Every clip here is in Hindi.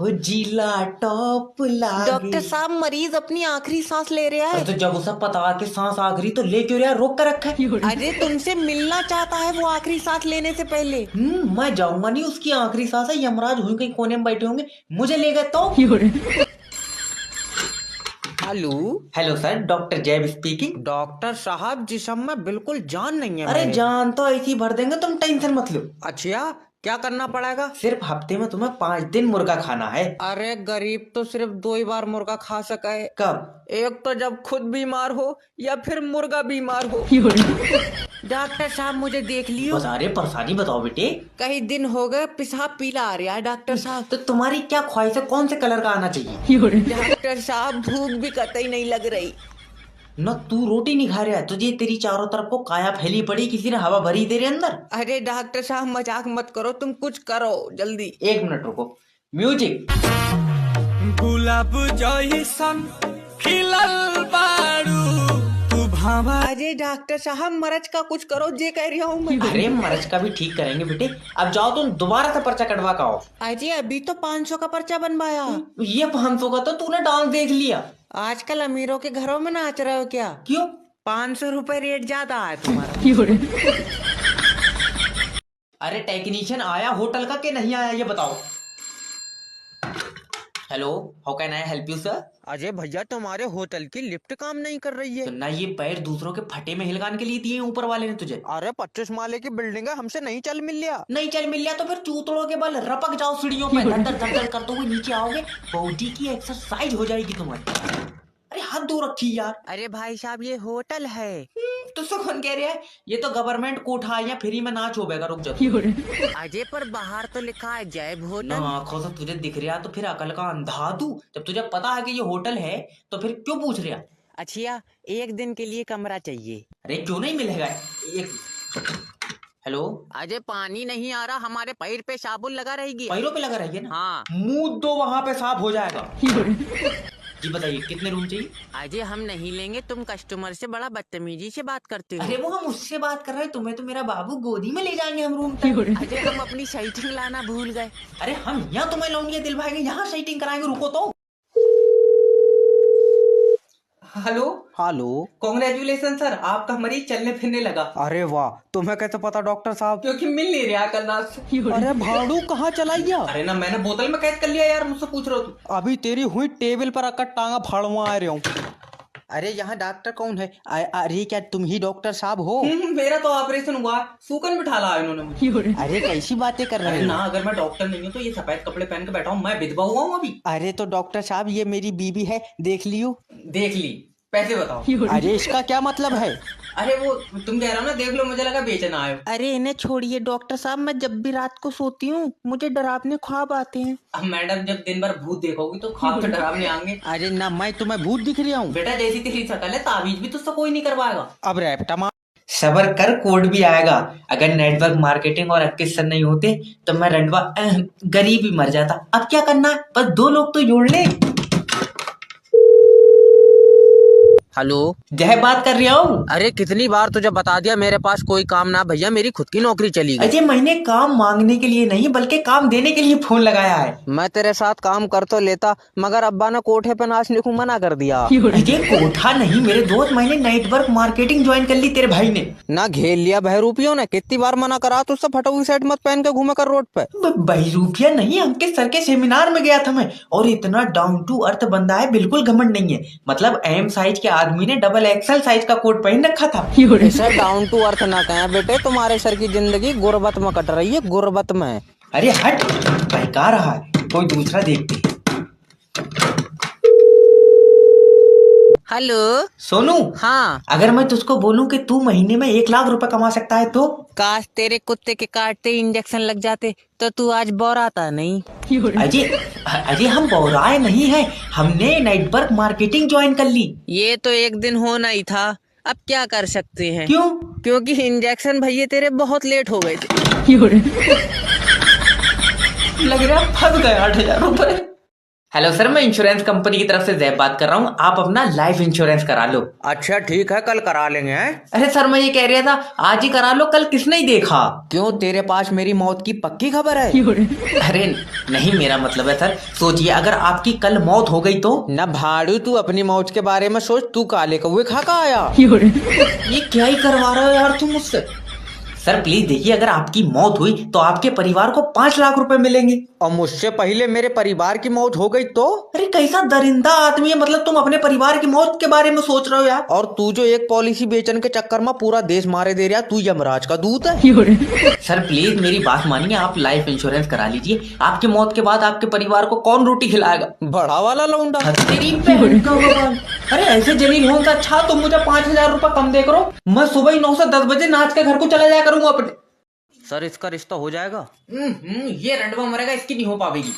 हो जिला टॉप लागे। डॉक्टर साहब मरीज अपनी आखिरी सांस ले रहा अरे है। तो जब उसे पता कि सांस आखिरी तो ले क्यों रहा, रोक कर रखा है। अरे तुमसे मिलना चाहता है वो आखिरी सांस लेने से पहले। मैं जाऊंगा नहीं, उसकी आखिरी सांस है। यमराज हुई कहीं कोने में बैठे होंगे, मुझे ले गए तो। हेलो हेलो सर, डॉक्टर जैब स्पीकिंग। डॉक्टर साहब जिसम में बिल्कुल जान नहीं है अरे मेरे। जान तो ऐसी भर देंगे, तुम टेंशन मत लो। अच्छा क्या करना पड़ेगा? सिर्फ हफ्ते में तुम्हें 5 दिन मुर्गा खाना है। अरे गरीब तो सिर्फ 2 ही बार मुर्गा खा सका है। कब? एक तो जब खुद बीमार हो या फिर मुर्गा बीमार हो। डॉक्टर साहब मुझे देख लियो। बता रहे परेशानी बताओ बेटे। कई दिन हो गए पेशाब पीला आ रहा है डॉक्टर साहब। तो तुम्हारी क्या ख्वाहिश है, कौन से कलर का आना चाहिए? डॉक्टर साहब भूख भी कतई नहीं लग रही। न तू रोटी नहीं खा रहा है, तुझे तेरी चारों तरफ को काया फैली पड़ी, किसी ने हवा भरी तेरे अंदर। अरे डॉक्टर साहब मजाक मत करो, तुम कुछ करो जल्दी। 1 मिनट रुको, म्यूजिक। गुलाब जइसन खिलल बारू तू भावा। अरे डॉक्टर साहब मरज का कुछ करो, जे कह रहा हूँ मैं। अरे मरज का भी ठीक करेंगे बेटे। अब जाओ तुम दोबारा से पर्चा कटवा का आओ। अजय अभी तो 500 का पर्चा बनवाया। ये 500 का तो तूने डांस देख लिया। आजकल अमीरों के घरों में नाच रहे हो क्या? क्यों? 500 रुपए रेट ज्यादा है तुम्हारा। अरे टेक्नीशियन आया होटल का कि नहीं आया, ये बताओ। Hello, how can I help you sir? Ajay भैया तुम्हारे होटल की लिफ्ट काम नहीं कर रही है। तो ना ये पैर दूसरों के फटे में हिलगान के लिए दिए ऊपर वाले ने तुझे। अरे 25 माले की बिल्डिंग है, हमसे नहीं चल मिल लिया। नहीं चल मिल लिया तो फिर चूतड़ों के बल रपक जाओ सीढ़ियों पे, धड़ धड़ धड़ करते हुए नीचे आओगे, बॉडी की एक्सरसाइज हो जाएगी तुम्हारी। अरे हाथ दो रखी यार। अरे भाई साहब ये होटल है। तुझसे कौन कह रहा है? ये तो गवर्नमेंट कोठा है, या फ्री में नाच हो बेगा, रुक जाओ। अजय पर बाहर तो लिखा है जैब ना होटल। आंखों से तुझे दिख रहा तो फिर अकल का अंधा तू। जब तुझे पता है कि ये होटल है तो फिर क्यों पूछ रहा? अच्छा 1 दिन के लिए कमरा चाहिए। अरे क्यों नहीं मिलेगा? एक हेलो, अजय पानी नहीं आ रहा, हमारे पैर पे साबुन लगा रहेगी। पैरों पे लगा रहिए ना। हाँ मुंह दो, वहां पे साफ हो जाएगा। जी बताइए कितने रूम चाहिए? अजय हम नहीं लेंगे, तुम कस्टमर से बड़ा बदतमीजी से बात करते हो। अरे वो हम उससे बात कर रहे हैं, तुम्हें तो मेरा बाबू गोदी में ले जाएंगे हम रूम तक। अजय हम अपनी साइटिंग लाना भूल गए। अरे हम यहाँ तुम्हें लौंडिया दिलवाएंगे, यहाँ सेटिंग कराएंगे, रुको तो। Hello hello. कांग्रेचुलेशन सर, आपका मरीज चलने फिरने लगा। अरे वाह, तुम्हें कैसे पता डॉक्टर साहब? क्योंकि मिल नहीं रहा कल रात से। अरे भाड़ू कहाँ चला गया? अरे ना मैंने बोतल में कैद कर लिया यार, मुझसे पूछ रहे हो तुम। अभी तेरी हुई टेबल पर आकर टांगा फाड़वा आ रहा हूँ। अरे यहाँ डॉक्टर कौन है? अरे क्या तुम ही डॉक्टर साहब हो? मेरा तो ऑपरेशन हुआ, सूकन बिठा ला इन्होंने मुझे। अरे कैसी बातें कर अरे रहे ना, हो? अगर मैं डॉक्टर नहीं हूँ तो ये सफेद कपड़े पहन के बैठा हूँ, मैं विधवा हुआ हूँ अभी। अरे तो डॉक्टर साहब ये मेरी बीबी है, देख लियो। देख ली, पैसे बताओ। अरे इसका क्या मतलब है? अरे वो तुम कह रहे हो ना, देख लो, मुझे लगा बेचना आए हो। अरे इन्हें छोड़िए डॉक्टर साहब, मैं जब भी रात को सोती हूँ मुझे डरावने ख्वाब आते हैं। अब मैडम जब दिन भर भूत देखोगी तो ख्वाब तो डरावने आएंगे। अरे ना मैं तुम्हें भूत दिख रहा हूँ। बेटा जैसी तेरी शकल है, ताबीज भी तुझसे कोई नहीं करवाएगा। अब रैप्टा मार। सबर कर, कोड भी आएगा। अगर नेटवर्क मार्केटिंग और 21 सर नहीं होते तो मैं रंडवा गरीब ही मर जाता। अब क्या करना है, बस 2 लोग तो जोड़ ले। हेलो जय बात कर रहा हूँ। अरे कितनी बार तुझे बता दिया मेरे पास कोई काम ना भैया, मेरी खुद की नौकरी चली गई। अजय मैंने काम मांगने के लिए नहीं बल्कि काम देने के लिए फोन लगाया है। मैं तेरे साथ काम कर तो लेता, मगर अब्बा ने कोठे पे नाचने को मना कर दिया। अजय कोठा नहीं मेरे दोस्त, मैंने नेटवर्क मार्केटिंग ज्वाइन कर ली तेरे भाई ने। ना घेर लिया बहरूपियों ने, कितनी बार मना करा तुझसे फटोगी सेट मत पहन के घूमे कर रोड पे। बहरूपिया नहीं, अंकित सर के सेमिनार में गया था मैं, और इतना डाउन टू अर्थ बंदा है, बिल्कुल घमंड नहीं है। मतलब एम साइज के आदमी ने डबल एक्सल साइज का कोट पहन रखा था। इसे डाउन टू अर्थ ना कहें बेटे, तुम्हारे सर की जिंदगी गुर्बत में कट रही है, गुर्बत में। अरे हट, बहका रहा है, कोई दूसरा देखते हैं। हेलो सोनू, हाँ अगर मैं तुझको बोलूं कि तू महीने में 1 लाख रुपए कमा सकता है तो? काश तेरे कुत्ते के काटते इंजेक्शन लग जाते तो तू आज बौराता नहीं। अजय अजय हम बौराए नहीं है, हमने नेटवर्क मार्केटिंग ज्वाइन कर ली। ये तो एक दिन होना ही था, अब क्या कर सकते हैं। क्यों? क्योंकि इंजेक्शन भैया तेरे बहुत लेट हो गए थे। लग रहा फंस गए 8,000 रुपए। हेलो सर, मैं इंश्योरेंस कंपनी की तरफ से जैब बात कर रहा हूँ। आप अपना लाइफ इंश्योरेंस करा लो। अच्छा ठीक है, कल करा लेंगे हैं? अरे सर, मैं ये कह रहा था आज ही करा लो, कल किसने ही देखा। क्यों, तेरे पास मेरी मौत की पक्की खबर है? अरे नहीं, मेरा मतलब है सर, सोचिए अगर आपकी कल मौत हो गई तो। न भाड़ू, तू अपनी मौत के बारे में सोच। तू काले कौवे खा का आया? ये क्या ही करवा रहे हो यार तुम मुझसे। सर प्लीज देखिए, अगर आपकी मौत हुई तो आपके परिवार को 5 लाख रुपए मिलेंगे। और मुझसे पहले मेरे परिवार की मौत हो गई तो? अरे कैसा दरिंदा आदमी है, मतलब तुम अपने परिवार की मौत के बारे में सोच रहे हो यार। और तू जो एक पॉलिसी बेचने के चक्कर में पूरा देश मारे दे रहा, तू यमराज का दूत है। सर प्लीज मेरी बात मानिए, आप लाइफ इंश्योरेंस करा लीजिए। आपकी मौत के बाद आपके परिवार को कौन रोटी खिलाएगा? बड़ा वाला लौंडा। तेरी बहन का भगवान। अरे ऐसे जलील होने से अच्छा तुम मुझे 5,000 रुपए कम दे करो, मैं सुबह ही 9 से 10 बजे नाच के घर को चला जाया करूंगा अपने। सर इसका रिश्ता हो जाएगा? ये रंडवा मरेगा, इसकी नहीं हो पाएगी।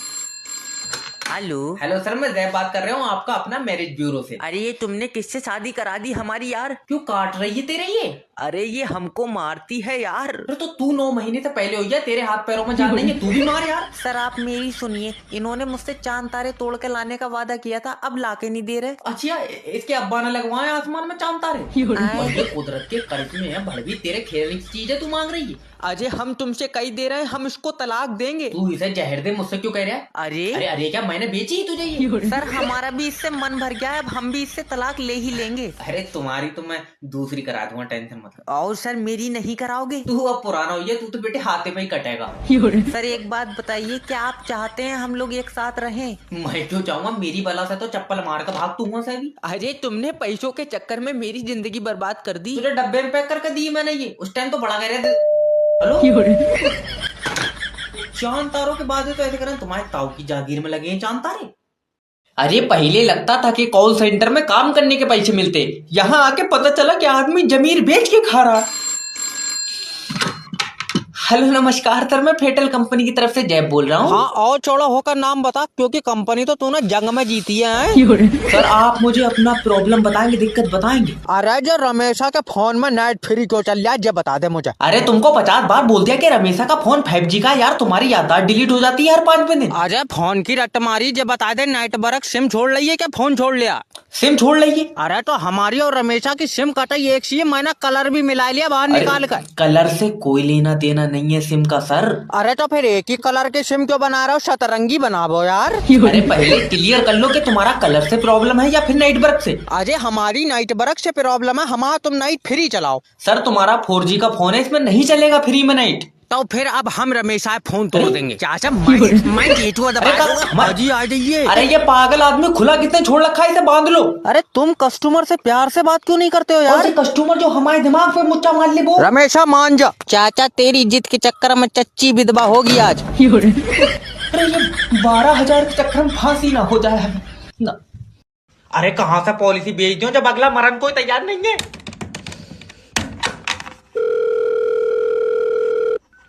हेलो। हेलो सर, मैं जैब बात कर रहा हूँ आपका अपना मैरिज ब्यूरो से। अरे ये तुमने किससे शादी करा दी हमारी यार? क्यों काट रही है तेरे ये? अरे ये हमको मारती है यार। अरे तो तू 9 महीने से पहले हो गया, तेरे हाथ पैरों में जान नहीं है, तू भी मार यार। सर आप मेरी सुनिए, इन्होंने मुझसे चांद तारे तोड़ के लाने का वादा किया था, अब लाके नहीं दे रहे। अच्छा, इसके अब्बा ने लगवाए आसमान में चांद तारे। और ये कुदरत के कर्ज में है, भड़वी तेरे खेलने की चीज है, तू मांग रही है। अजय हम तुमसे कई दे रहे हैं, हम इसको तलाक देंगे। तू इसे जहर दे, मुझसे क्यों कह रहा है? अरे अरे अरे क्या मैंने बेची ही तुझे ये? सर हमारा भी इससे मन भर गया है, अब हम भी इससे तलाक ले ही लेंगे। अरे तुम्हारी तो मैं दूसरी करा दूंगा, टेंशन मत ले। और सर मेरी नहीं कराओगे? तू अब पुराना हो गया, तू तो बेटे हाथे में ही कटेगा। सर एक बात बताइए, क्या आप चाहते हैं हम लोग एक साथ रहें? मैं क्यों चाहूंगा, मेरी बला से तो चप्पल मार कर भाग तू वहां से भी। अरे तुमने पैसों के चक्कर में मेरी जिंदगी बर्बाद कर दी। तुझे डब्बे में पैक करके दी मैंने ये, उस टाइम तो बड़ा कह रहे थे। हेलो, चांद तारों के बाद तो ऐसे करें, तुम्हारे ताऊ की जागीर में लगे हैं चांद तारे। अरे पहले लगता था कि कॉल सेंटर में काम करने के पैसे मिलते, यहाँ आके पता चला कि आदमी जमीर बेच के खा रहा। हेलो नमस्कार सर, मैं फेटल कंपनी की तरफ से जैब बोल रहा हूँ। हाँ और चौड़ा होकर नाम बता, क्योंकि कंपनी तो तूने जंग में जीती है। सर आप मुझे अपना प्रॉब्लम बताएंगे, दिक्कत बताएंगे। अरे जो रमेशा के फोन में नेट फ्री क्यों चल रहा है, बता दे मुझे। अरे तुमको 50 बार बोल दिया कि रमेशा का फोन 5G का यार, तुम्हारी याददाश्त डिलीट हो जाती है हर 5 दिन। अरे फोन की रट मारी, जब बता दे नेटवर्क सिम छोड़ लिया क्या फोन छोड़ लिया? सिम छोड़ लीजिए। अरे तो हमारी और रमेशा की सिम कटाई एक सी है, मैंने कलर भी मिला लिया बाहर निकाल कर। कलर से कोई लेना देना नहीं है सिम का सर। अरे तो फिर एक ही कलर के सिम क्यों बना रहे हो, शतरंगी बनाओ यार। अरे पहले क्लियर कर लो कि तुम्हारा कलर से प्रॉब्लम है या फिर नेटवर्क से। अजय हमारी नेटवर्क से प्रॉब्लम है, हमारा तुम नाइट फ्री चलाओ। सर तुम्हारा 4G का फोन है, इसमें नहीं चलेगा फ्री में नाइट। तो फिर अब हम रमेशा फोन तोड़ देंगे। चाचा मैं गेटवा दबा दूंगा। अजी आ जाइए। अरे ये पागल आदमी खुला किसने छोड़ रखा है, इसे बांध लो। अरे तुम कस्टमर से प्यार से बात क्यों नहीं करते हो यार? कस्टमर जो हमारे दिमाग पे मुच्चा मार ले वो। रमेशा मान जा। चाचा तेरी इज्जत के चक्कर में चच्ची विधवा होगी आज। अरे ये 12,000 के चक्कर में फांसी ना हो जाए हमें ना। अरे कहाँ से पॉलिसी बेच दो जब अगला मरण कोई तैयार नहीं है।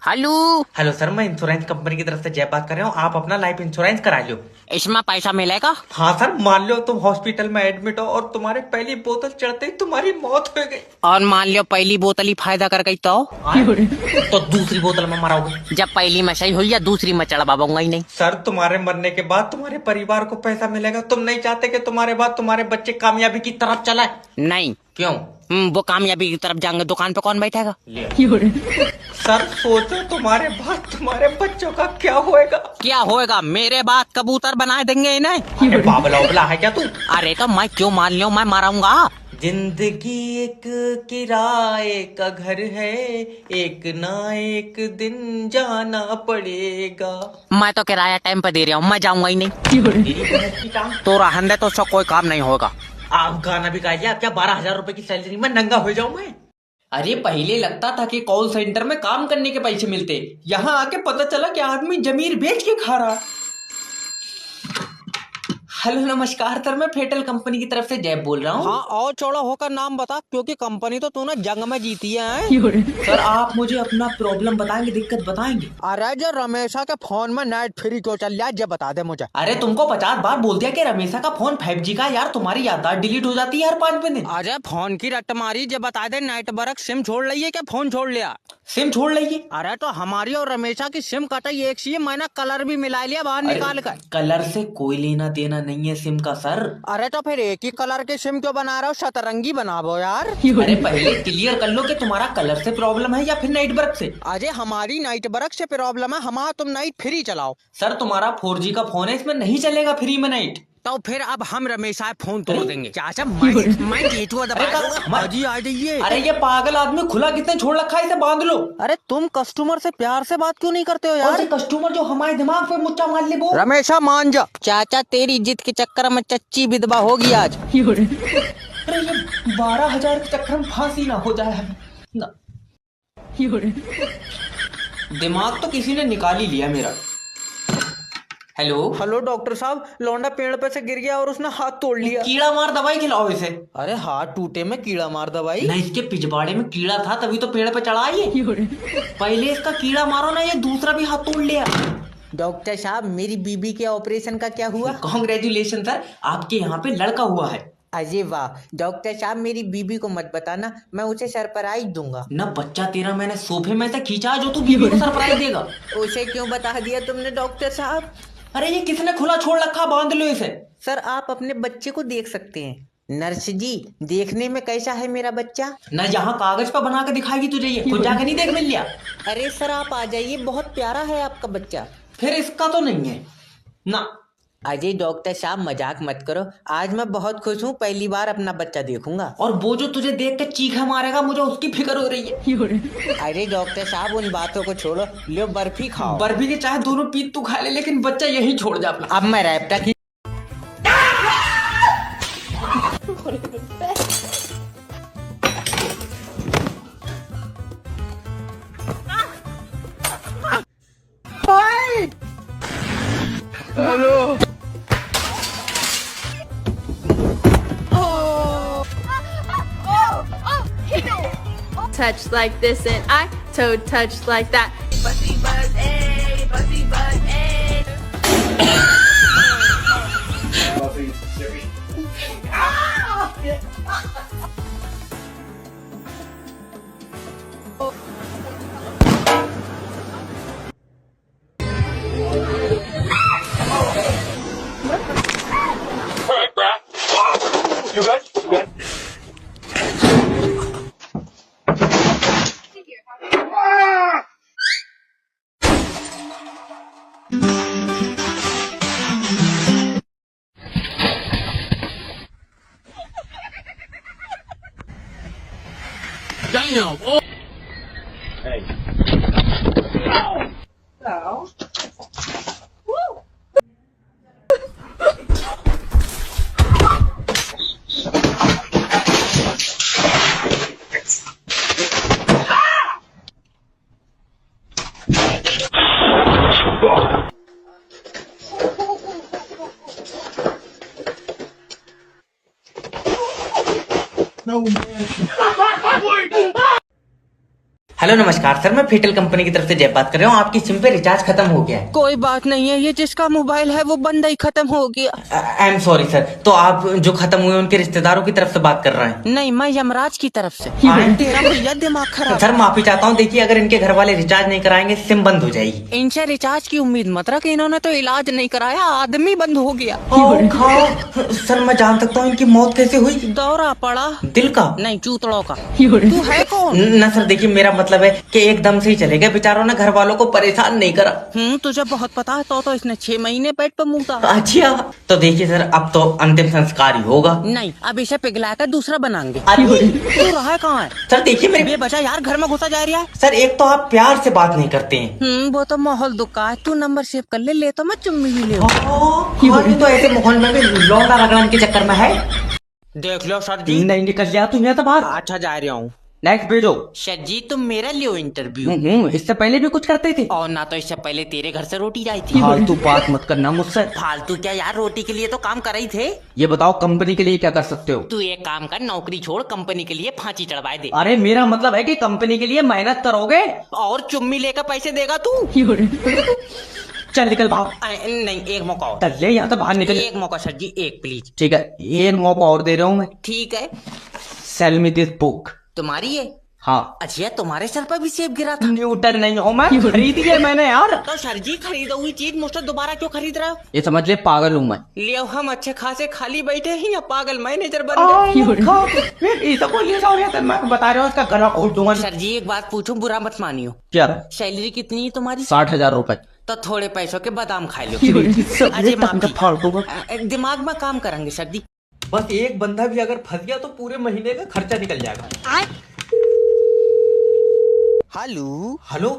हेलो। हेलो सर, मैं इंश्योरेंस कंपनी की तरफ से जय बात कर रहा हूँ। आप अपना लाइफ इंश्योरेंस करा लो। इसमें पैसा मिलेगा? हाँ सर, मान लो तुम हॉस्पिटल में एडमिट हो और तुम्हारे पहली बोतल चढ़ते ही तुम्हारी मौत हो गई। और मान लो पहली बोतल ही फायदा कर गई तो दूसरी बोतल में मराओगे। जब पहली में सही हुई या दूसरी में चढ़वाऊंगा ही नहीं। सर तुम्हारे मरने के बाद तुम्हारे परिवार को पैसा मिलेगा। तुम नहीं चाहते कि तुम्हारे बाद तुम्हारे बच्चे कामयाबी की तरफ चलाए? नहीं। क्यों? वो कामयाबी की तरफ जाएंगे, दुकान पे कौन बैठेगा? सर सोचो तुम्हारे बाद तुम्हारे बच्चों का क्या होएगा? क्या होएगा? मेरे बाद कबूतर बना देंगे इन्हें। अरे बाबला उबला है क्या तू? अरे तो मैं क्यों मान लियो, मैं मारूंगा। जिंदगी एक किराए का घर है, एक ना एक दिन जाना पड़ेगा। मैं तो किराया टाइम पे दे रहा हूँ, मैं जाऊंगा ही नहीं। तो रहने दे, तो उसका कोई काम नहीं होगा। आप गाना भी गाइए, आप क्या 12,000 रुपए की सैलरी में नंगा हो जाऊं मैं? अरे पहले लगता था कि कॉल सेंटर में काम करने के पैसे मिलते, यहाँ आके पता चला कि आदमी जमीर बेच के खा रहा। हेलो नमस्कार सर, मैं फेटल कंपनी की तरफ से जैब बोल रहा हूँ। हाँ और चौड़ा होकर नाम बता, क्योंकि कंपनी तो तूने जंग में जीती है। सर आप मुझे अपना प्रॉब्लम बताएंगे, दिक्कत बताएंगे। अरे जो रमेशा के फोन में नेट फ्री क्यों चल रहा है, ये बता दे मुझे। अरे तुमको 50 बार बोल दिया कि रमेशा का फोन 5G का, यार तुम्हारी याददाश्त डिलीट हो जाती है हर 5 दिन। अरे फोन की रट मारी, ये बता दे नेटवर्क सिम छोड़ रही है क्या फोन छोड़ लिया? सिम छोड़ लीजिए। अरे तो हमारी और रमेशा की सिम कटाई एक सी है, मैंने कलर भी मिला लिया बाहर निकाल कर। कलर से कोई लेना देना नहीं है सिम का सर। अरे तो फिर एक ही कलर के सिम क्यों बना रहे हो, शतरंगी बनाओ यार। अरे पहले क्लियर कर लो कि तुम्हारा कलर से प्रॉब्लम है या फिर नेटवर्क से। अजय हमारी नेटवर्क से प्रॉब्लम है, हमारा तुम नाइट फ्री चलाओ। सर तुम्हारा 4G का फोन है, इसमें नहीं चलेगा फ्री में नाइट। तो फिर अब हम रमेशा फोन तोड़ देंगे। चाचा मैं गेटवा दबा दूंगा। अजी आ जाइए। अरे ये पागल आदमी खुला कितने छोड़ रखा है, इसे बांध लो। अरे तुम कस्टमर से प्यार से बात क्यों नहीं करते हो यार? कस्टमर जो हमारे दिमाग पे मुच्चा मार ले वो। रमेशा मान जा। चाचा तेरी जिद के चक्कर में चच्ची विधवा होगी आज। अरे ये 12,000 के चक्कर में फांसी ना हो जाए हमें ना। दिमाग तो किसी ने निकाल ही लिया मेरा। हेलो हेलो डॉक्टर साहब, लौंडा पेड़ पे से गिर गया और उसने हाथ तोड़ लिया। कीड़ा मार दवाई खिलाओ इसे। अरे हाथ टूटे में कीड़ा मार दवाई? ना इसके पिछवाड़े में कीड़ा था तभी तो पेड़ पे चढ़ा ये। पहले इसका कीड़ा मारो ना, ये दूसरा भी हाथ तोड़ लिया। डॉक्टर साहब मेरी बीबी के ऑपरेशन का क्या हुआ? कॉन्ग्रेचुलेशन सर, आपके यहाँ पे लड़का हुआ है। अजय वाह। डॉक्टर साहब मेरी बीबी को मत बताना, मैं उसे सरप्राइज दूंगा। ना बच्चा तेरा मैंने सोफे में से खींचा जो तू बीवी को सरप्राइज देगा। उसे क्यों बता दिया तुमने डॉक्टर साहब? अरे ये किसने खुला छोड़ रखा, बांध लो इसे। सर आप अपने बच्चे को देख सकते हैं। नर्स जी देखने में कैसा है मेरा बच्चा? ना यहाँ कागज पर बना के दिखाएगी तुझे, ये खुद जाके नहीं देख मिल लिया। अरे सर आप आ जाइए, बहुत प्यारा है आपका बच्चा। फिर इसका तो नहीं है ना। अजय डॉक्टर साहब मजाक मत करो, आज मैं बहुत खुश हूँ, पहली बार अपना बच्चा देखूंगा। और वो जो तुझे देख के चीखा मारेगा, मुझे उसकी फिक्र हो रही है। अरे डॉक्टर साहब उन बातों को छोड़ो, लो बर्फी खाओ। बर्फी के चाहे दोनों पीस तू खा ले, लेकिन बच्चा यही छोड़ जा अपना। अब मैं रैप्टा की touch like this and I toe touch like that. Buzzy buzz, ayy, buzzy buzz, ayy. Hello नमस्कार सर, मैं फेटल कंपनी की तरफ से जय बात कर रहा हूँ। आपकी सिम पे रिचार्ज खत्म हो गया है। कोई बात नहीं है, ये जिसका मोबाइल है वो बंदा ही खत्म हो गया। I am sorry sir. तो आप जो खत्म हुए उनके रिश्तेदारों की तरफ से बात कर रहे हैं? नहीं, मैं यमराज की तरफ से। तेरा भैया दिमाग खराब। सर माफी चाहता हूँ, देखिए अगर इनके घर वाले रिचार्ज नहीं कराएंगे सिम बंद हो जाएगी। इनसे रिचार्ज की उम्मीद मत रख, इन्होंने तो इलाज नहीं कराया, आदमी बंद हो गया। सर मैं जान सकता हूँ इनकी मौत कैसे हुई? दौरा पड़ा। दिल का? नहीं, चूतड़ों का। तू है कौन? ना सर देखिए, मेरा मतलब है कि एकदम से ही चले गए, बेचारों ने घर वालों को परेशान नहीं करा। तुझे बहुत पता है, तो इसने 6 महीने पेट पर मुँह। अच्छा तो देखिए सर, अब तो अंतिम संस्कार ही होगा। नहीं, अब इसे पिघला कर दूसरा बनाएंगे। अरे तू रहा कहाँ है? सर देखिए मेरे बेबचा यार, घर में घुसा जा रहा है। सर एक तो आप प्यार से बात नहीं करते हैं। वो तो माहौल दुखा है, तू नंबर सेव कर ले तो मैं चुम्मी भी ले। तो ऐसे माहौल में भी लौंडा रगड़न के चक्कर में है। देख लो सर जी, नहीं निकल गया तू यहाँ से बाहर। अच्छा जा रहा हूँ। नेक्स्ट भेजो। सर जी तुम मेरा लियो इंटरव्यू। इससे पहले भी कुछ करते थे। और ना तो इससे पहले तेरे घर से रोटी आई थी। फालतू बात मत करना मुझसे। फालतू क्या यार, रोटी के लिए तो काम कर रही थे। ये बताओ कंपनी के लिए क्या कर सकते हो? तू एक काम कर, नौकरी छोड़, कंपनी के लिए फांसी चढ़वाए दे। अरे मेरा मतलब है कि कंपनी के लिए मेहनत करोगे और चुम्मी लेकर पैसे देगा तू। चल निकल भाग। नहीं, एक मौका और। चल ले यहाँ से बाहर निकल। एक मौका सर जी, एक प्लीज। ठीक है, एक मौका और दे रहा हूँ मैं। ठीक है। Cell me this book. तुम्हारी है? हाँ। अच्छा, तुम्हारे सर पर भी सेब गिरा था? न्यूटन नहीं हो मैं, खरीदी है मैंने यार। तो सर जी खरीदा हुई चीज मुझसे दोबारा क्यों खरीद रहे हो? ये समझ ले पागल हूँ मैं। ले हम अच्छे खासे खाली बैठे हैं या पागल मैनेजर बन गए? मैं बता रहा हूँ इसका गला खोल दूंगा। सर जी एक बात पूछूं, बुरा मत मानियो। क्या? सैलरी कितनी है तुम्हारी? 60,000 रुपए। तो थोड़े पैसों के बादाम खा लो। अजय माफी, दिमाग में काम करेंगे सर जी। बस एक बंदा भी अगर फंस गया तो पूरे महीने का खर्चा निकल जाएगा। हेलो। हेलो,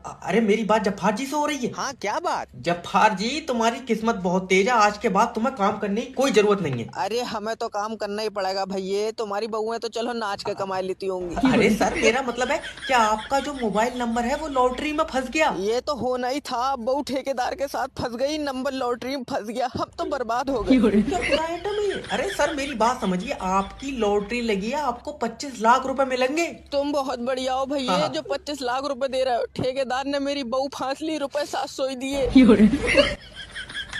अरे मेरी बात जफार जी से हो रही है? हाँ क्या बात? जफार जी तुम्हारी किस्मत बहुत तेज है, आज के बाद तुम्हें काम करने की कोई जरूरत नहीं है। अरे हमें तो काम करना ही पड़ेगा भैया, तुम्हारी बहुएं तो चलो नाच के कमाई लेती होंगी। अरे सर मेरा मतलब है कि आपका जो मोबाइल नंबर है वो लॉटरी में फंस गया। ये तो होना ही था, बहू ठेकेदार के साथ फंस गई, नंबर लॉटरी में फंस गया, हम तो बर्बाद हो गए। क्या पूरा आइटम है? अरे सर मेरी बात समझिए, आपकी लॉटरी लगी है, आपको 25 लाख रुपए मिलेंगे। तुम बहुत बढ़िया हो भैया, जो 25 लाख रुपए दे रहे हो। ठेकेदार ने मेरी बहू फांस ली, ₹700 ही दिए।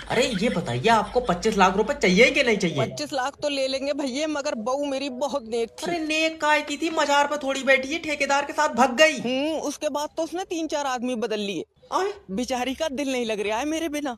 अरे ये बताइए आपको 25 लाख रुपए चाहिए कि नहीं चाहिए? 25 लाख तो ले लेंगे भैया, मगर बहू मेरी बहुत नेक थी। अरे नेक काय की थी, मजार पे थोड़ी बैठी है, ठेकेदार के साथ भाग गई। उसके बाद तो उसने 3-4 आदमी बदल लिए। बेचारी का दिल नहीं लग रहा है मेरे बिना।